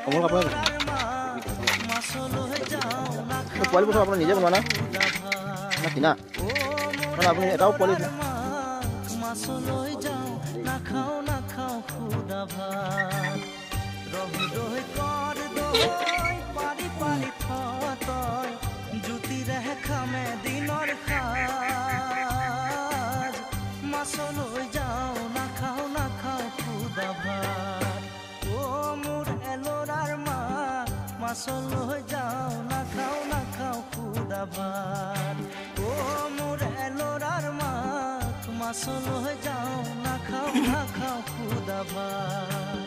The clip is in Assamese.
মোৰ কাপোৰ পোৱালি বস্তু আপুনি নিজে বনোৱা না কিনা মানে আপুনি এটাও পোৱালি মাছলৈ যাওঁ নাখাওঁ নাখাওঁ খুদা ভাত মোৰ এলৰাৰ মা মাছলৈ যাওঁ নাখাওঁ নাখাওঁ খুদা ভাত মোৰ এলৰাৰ মা মাছলৈ যাওঁ নাখাওঁ নাখাওঁ খুদা ভাত